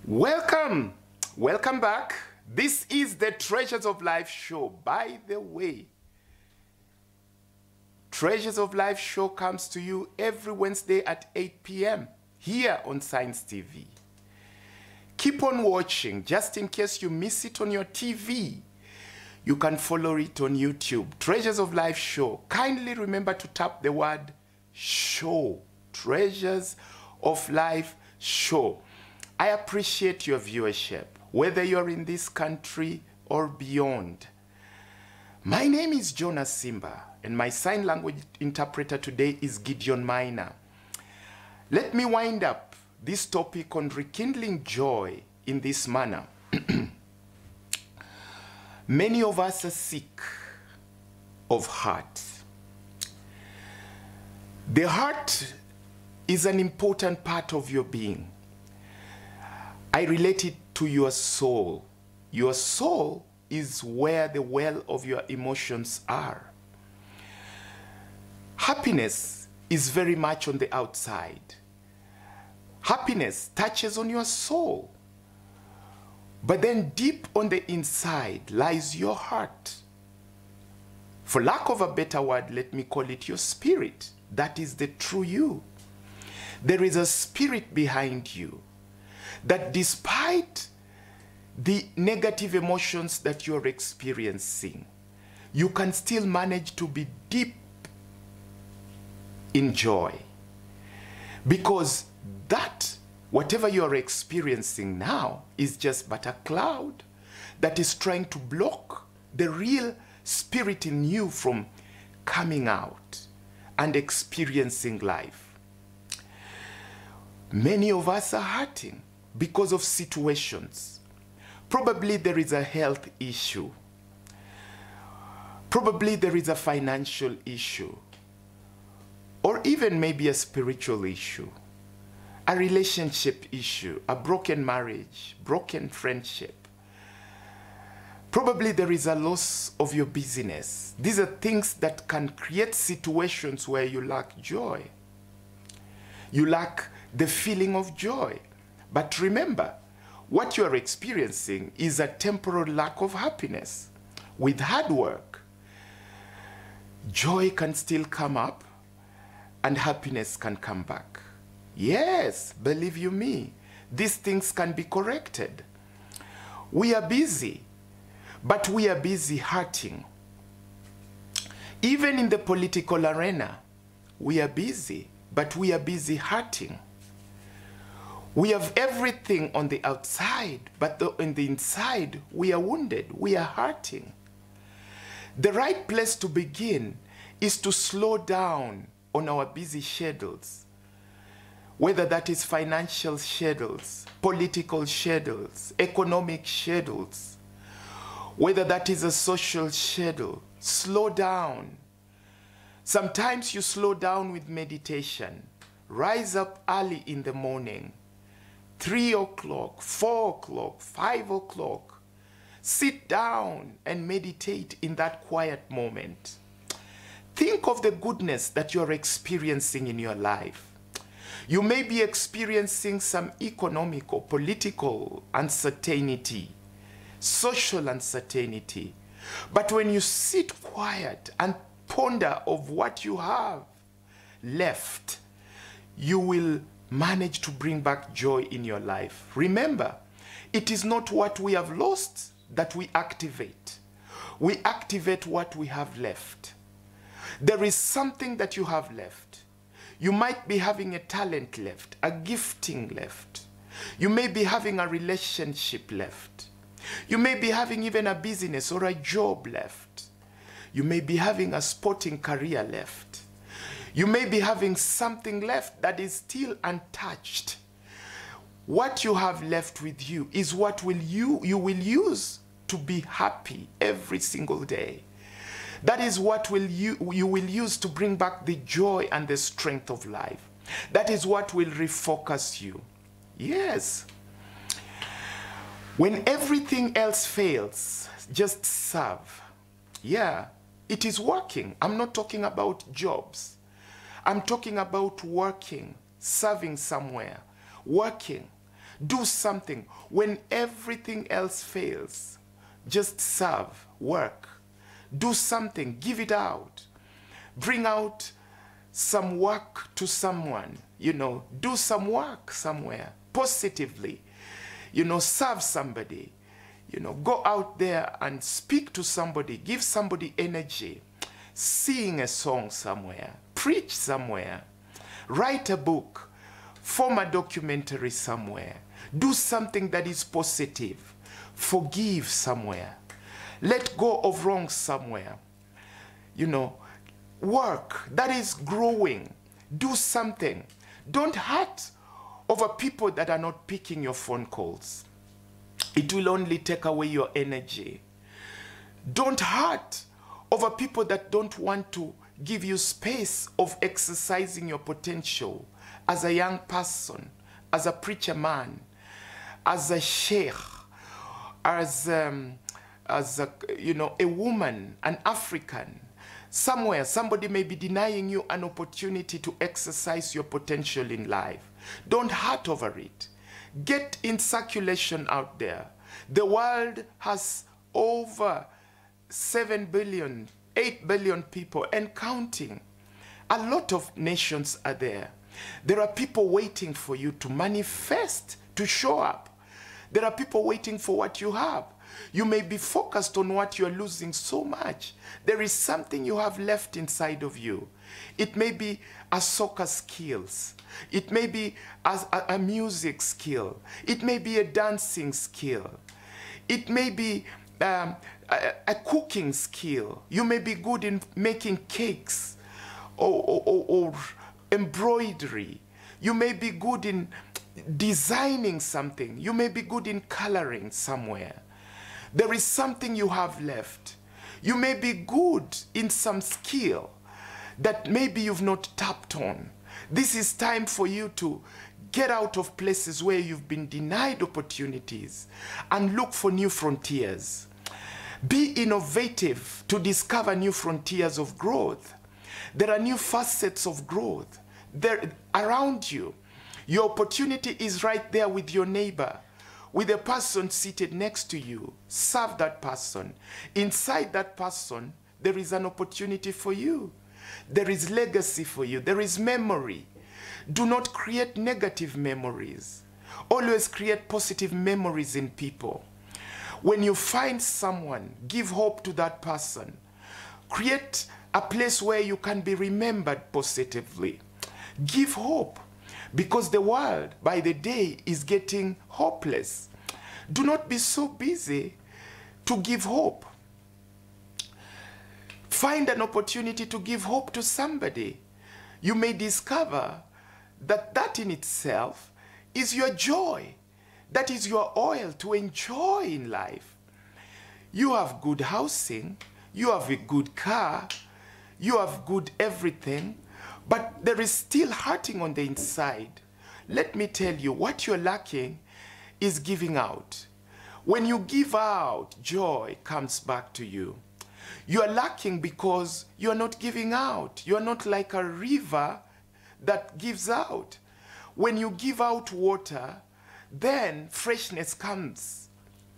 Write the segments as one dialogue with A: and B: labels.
A: Welcome back. This is the Treasures of Life show. By the way, Treasures of Life show comes to you every Wednesday at 8 p.m. here on Science TV. Keep on watching. Just in case you miss it on your TV, you can follow it on YouTube. Treasures of Life show. Kindly remember to tap the word show. Treasures of Life show. I appreciate your viewership, whether you're in this country or beyond. My name is JONAH SIMBA, and my sign language interpreter today is Gideon Minor. Let me wind up this topic on rekindling joy in this manner. Many of us are sick of heart. The heart is an important part of your being. I relate it to your soul. Your soul is where the well of your emotions are. Happiness is very much on the outside. Happiness touches on your soul. But then deep on the inside lies your heart. For lack of a better word, let me call it your spirit. That is the true you. There is a spirit behind you that despite the negative emotions that you're experiencing, you can still manage to be deep in joy. Because that, whatever you're experiencing now, is just but a cloud that is trying to block the real spirit in you from coming out and experiencing life. Many of us are hurting because of situations. Probably there is a health issue. Probably there is a financial issue. Or even maybe a spiritual issue. A relationship issue. A broken marriage. Broken friendship. Probably there is a loss of your business. These are things that can create situations where you lack joy. You lack the feeling of joy. But remember, what you are experiencing is a temporal lack of happiness. With hard work, joy can still come up and happiness can come back. Yes, believe you me, these things can be corrected. We are busy, but we are busy hurting. Even in the political arena, we are busy, but we are busy hurting. We have everything on the outside, but on the inside, we are wounded, we are hurting. The right place to begin is to slow down on our busy schedules, whether that is financial schedules, political schedules, economic schedules, whether that is a social schedule. Slow down. Sometimes you slow down with meditation. Rise up early in the morning. 3 o'clock, 4 o'clock, 5 o'clock. Sit down and meditate in that quiet moment. Think of the goodness that you're experiencing in your life. You may be experiencing some economic or political uncertainty, social uncertainty. But when you sit quiet and ponder of what you have left, you will manage to bring back joy in your life. Remember, it is not what we have lost that we activate. We activate what we have left. There is something that you have left. You might be having a talent left, a gifting left. You may be having a relationship left. You may be having even a business or a job left. You may be having a sporting career left. You may be having something left that is still untouched. What you have left with you is what you will use to be happy every single day. That is what you will use to bring back the joy and the strength of life. That is what will refocus you. Yes. When everything else fails, just serve. Yeah, it is working. I'm not talking about jobs. I'm talking about working, serving somewhere, working, Do something. When everything else fails, just serve, work. Do something, give it out. Bring out some work to someone, you know. Do some work somewhere, positively. You know, serve somebody. You know, go out there and speak to somebody, give somebody energy. Sing a song somewhere, preach somewhere, write a book, form a documentary somewhere. Do something that is positive. Forgive somewhere. Let go of wrong somewhere. You know, work, that is growing. Do something. Don't hurt over people that are not picking your phone calls. It will only take away your energy. Don't hurt over people that don't want to give you space of exercising your potential as a young person, as a preacher man, as a sheikh, as a, you know, a woman, an African. Somewhere, somebody may be denying you an opportunity to exercise your potential in life. Don't hurt over it. Get in circulation out there. The world has over 7 billion, 8 billion people and counting. A lot of nations are there. There are people waiting for you to manifest, to show up. There are people waiting for what you have. You may be focused on what you're losing so much. There is something you have left inside of you. It may be a soccer skills. It may be a music skill. It may be a dancing skill. It may be a cooking skill. You may be good in making cakes or embroidery. You may be good in designing something. You may be good in coloring somewhere. There is something you have left. You may be good in some skill that maybe you've not tapped on. This is time for you to get out of places where you've been denied opportunities and look for new frontiers. Be innovative to discover new frontiers of growth. There are new facets of growth there around you. Your opportunity is right there with your neighbor, with a person seated next to you. Serve that person. Inside that person, there is an opportunity for you. There is legacy for you. There is memory. Do not create negative memories. Always create positive memories in people. When you find someone, give hope to that person. Create a place where you can be remembered positively. Give hope, because the world by the day is getting hopeless. Do not be so busy to give hope. Find an opportunity to give hope to somebody. You may discover that that in itself is your joy. That is your oil to enjoy in life. You have good housing, you have a good car, you have good everything, but there is still hurting on the inside. Let me tell you, what you're lacking is giving out. When you give out, joy comes back to you. You are lacking because you are not giving out. You are not like a river that gives out. When you give out water, then freshness comes.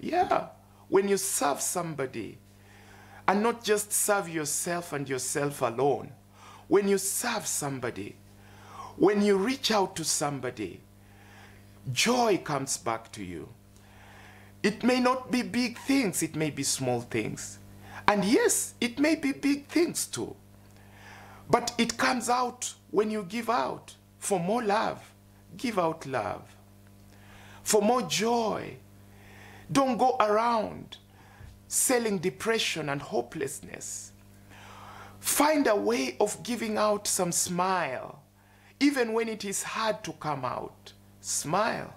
A: Yeah, when you serve somebody, and not just serve yourself and yourself alone. When you serve somebody, when you reach out to somebody, joy comes back to you. It may not be big things, it may be small things. And yes, it may be big things too. But it comes out when you give out. For more love, give out love. For more joy, don't go around selling depression and hopelessness. Find a way of giving out some smile. Even when it is hard to come out, smile.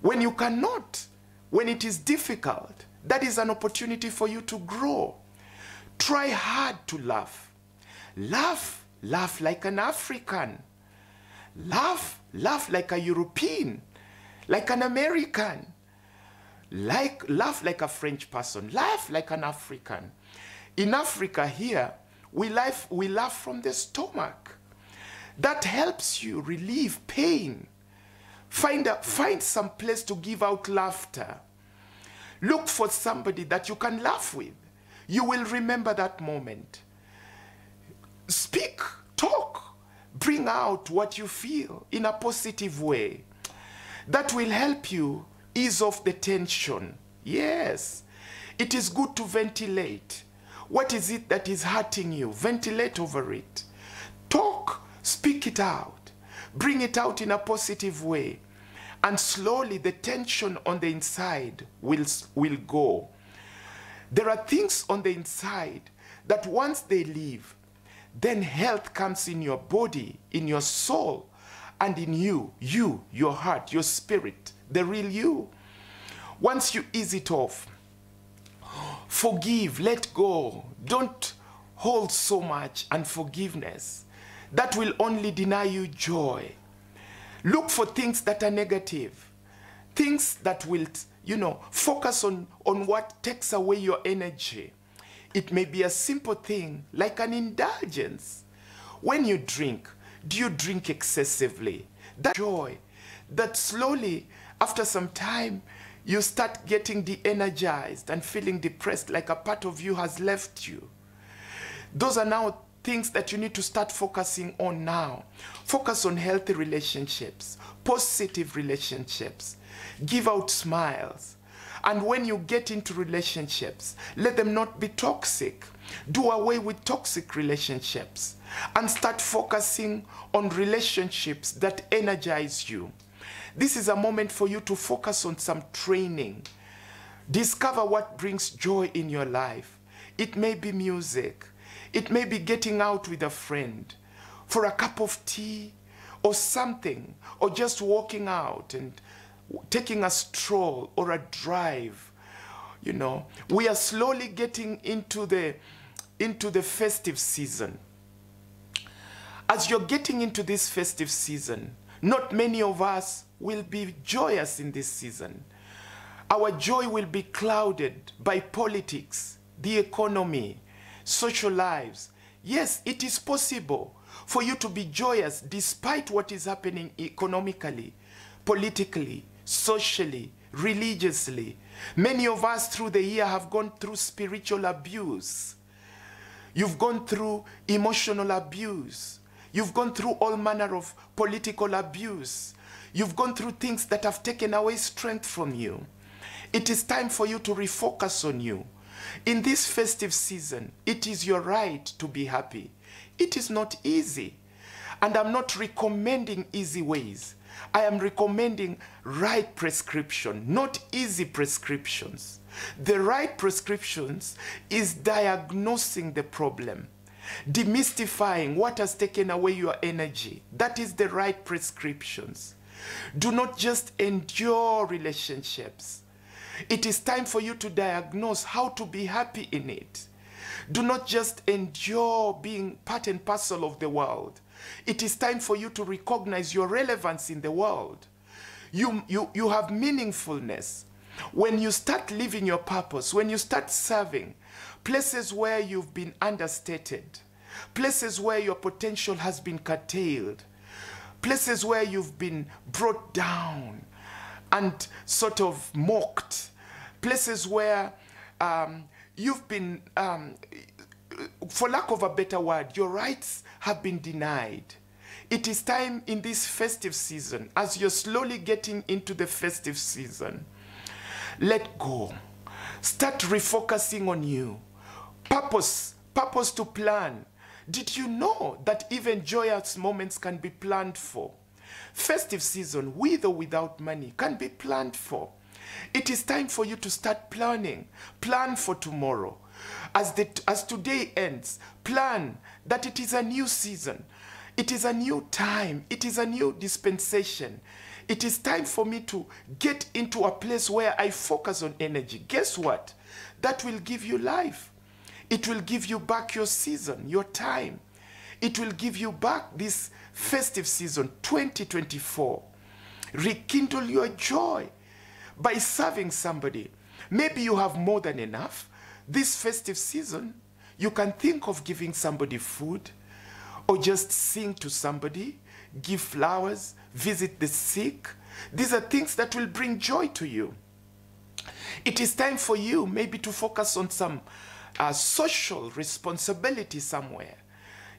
A: When you cannot, when it is difficult, that is an opportunity for you to grow. Try hard to laugh. Laugh, laugh like an African. Laugh, laugh like a European, like an American. Laugh like a French person. Laugh like an African. In Africa here, we laugh from the stomach. That helps you relieve pain. Find some place to give out laughter. Look for somebody that you can laugh with. You will remember that moment. Speak, talk, bring out what you feel in a positive way. That will help you ease off the tension. Yes, it is good to ventilate. What is it that is hurting you? Ventilate over it. Talk, speak it out. Bring it out in a positive way. And slowly the tension on the inside will go. There are things on the inside that once they leave, then health comes in your body, in your soul, and in you, your heart, your spirit, the real you. Once you ease it off, forgive, let go. Don't hold so much unforgiveness. That will only deny you joy. Look for things that are negative. Things that will, focus on what takes away your energy. It may be a simple thing like an indulgence. When you drink, do you drink excessively? That joy, that slowly, after some time, you start getting de-energized and feeling depressed, like a part of you has left you. Those are now things that you need to start focusing on now. Focus on healthy relationships, positive relationships. Give out smiles. And when you get into relationships, let them not be toxic. Do away with toxic relationships and start focusing on relationships that energize you. This is a moment for you to focus on some training. Discover what brings joy in your life. It may be music. It may be getting out with a friend for a cup of tea or something, or just walking out and taking a stroll or a drive. We are slowly getting into the festive season. As you're getting into this festive season, not many of us will be joyous in this season. Our joy will be clouded by politics, the economy, social lives. Yes, it is possible for you to be joyous despite what is happening economically, politically, socially, religiously. Many of us through the year have gone through spiritual abuse. You've gone through emotional abuse. You've gone through all manner of political abuse. You've gone through things that have taken away strength from you. It is time for you to refocus on you. In this festive season, it is your right to be happy. It is not easy. And I'm not recommending easy ways. I am recommending right prescription, not easy prescriptions. The right prescriptions is diagnosing the problem, demystifying what has taken away your energy. That is the right prescriptions. Do not just endure relationships. It is time for you to diagnose how to be happy in it. Do not just endure being part and parcel of the world. It is time for you to recognize your relevance in the world. You have meaningfulness. When you start living your purpose, when you start serving, places where you've been understated, places where your potential has been curtailed, places where you've been brought down and sort of mocked, places where you've been, for lack of a better word, your rights have been denied. It is time in this festive season, as you're slowly getting into the festive season, let go. Start refocusing on you. Purpose to plan. Did you know that even joyous moments can be planned for? Festive season, with or without money, can be planned for. It is time for you to start planning. Plan for tomorrow. As today ends, plan that it is a new season. It is a new time. It is a new dispensation. It is time for me to get into a place where I focus on energy. Guess what? That will give you life. It will give you back your season, your time. It will give you back this festive season, 2024. Rekindle your joy by serving somebody. Maybe you have more than enough. This festive season, you can think of giving somebody food, or just sing to somebody, give flowers, visit the sick, These are things that will bring joy to you. It is time for you maybe to focus on some social responsibility somewhere.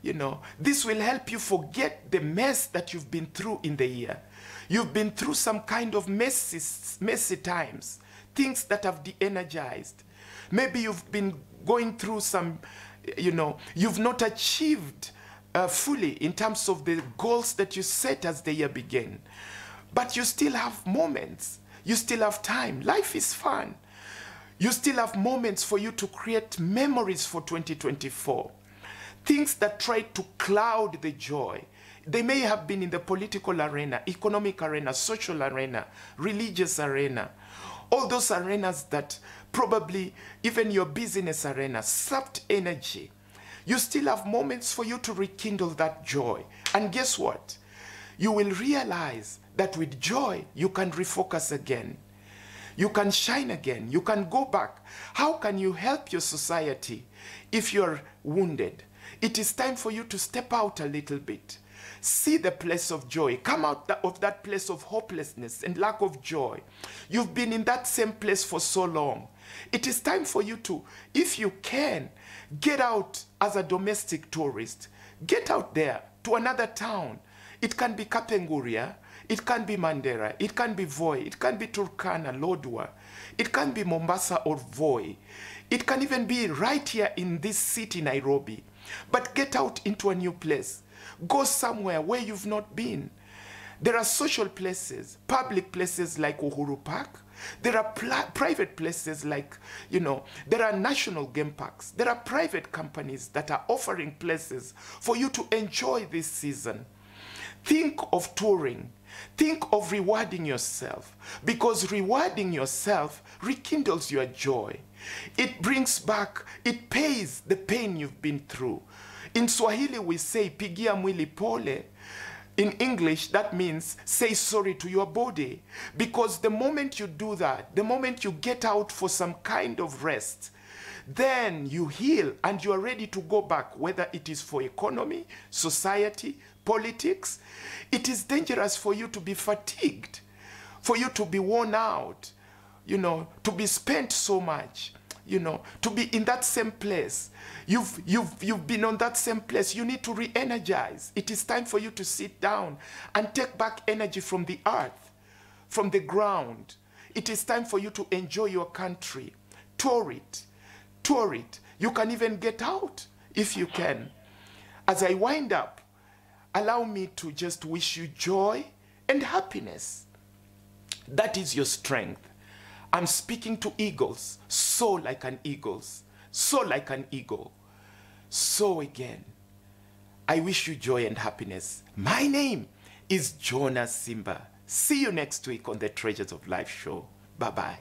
A: You know, this will help you forget the mess that you've been through in the year. You've been through some kind of messy times, things that have de-energized. Maybe you've been going through some, you know, you've not achieved fully in terms of the goals that you set as the year began. But you still have moments. You still have time. Life is fun. You still have moments for you to create memories for 2024. Things that try to cloud the joy. They may have been in the political arena, economic arena, social arena, religious arena. All those arenas that probably even your business arena sapped energy. You still have moments for you to rekindle that joy. And guess what? You will realize that with joy, you can refocus again. You can shine again. You can go back. How can you help your society if you're wounded? It is time for you to step out a little bit. See the place of joy. Come out of that place of hopelessness and lack of joy. You've been in that same place for so long. It is time for you to, if you can, get out as a domestic tourist. Get out there to another town. It can be Kapenguria. It can be Mandera. It can be Voi. It can be Turkana, Lodwar. It can be Mombasa or Voi. It can even be right here in this city, Nairobi. But get out into a new place. Go somewhere where you've not been. There are social places, public places like Uhuru Park. There are private places like, you know, there are national game parks. There are private companies that are offering places for you to enjoy this season. Think of touring. Think of rewarding yourself, because rewarding yourself rekindles your joy. It brings back, it pays the pain you've been through. In Swahili we say, pigia mwili pole. In English, that means say sorry to your body. Because the moment you do that, the moment you get out for some kind of rest, then you heal and you are ready to go back, whether it is for economy, society, politics. It is dangerous for you to be fatigued, for you to be worn out, you know, to be spent so much, you know, to be in that same place. You've been on that same place. You need to re-energize. It is time for you to sit down and take back energy from the earth, from the ground. It is time for you to enjoy your country. Tour it. Tour it. You can even get out if you can. As I wind up, allow me to just wish you joy and happiness. That is your strength. I'm speaking to eagles. Soar like an eagle. Soar like an eagle. Soar again. I wish you joy and happiness. My name is JONAH SIMBA. See you next week on the Treasures of Life show. Bye-bye.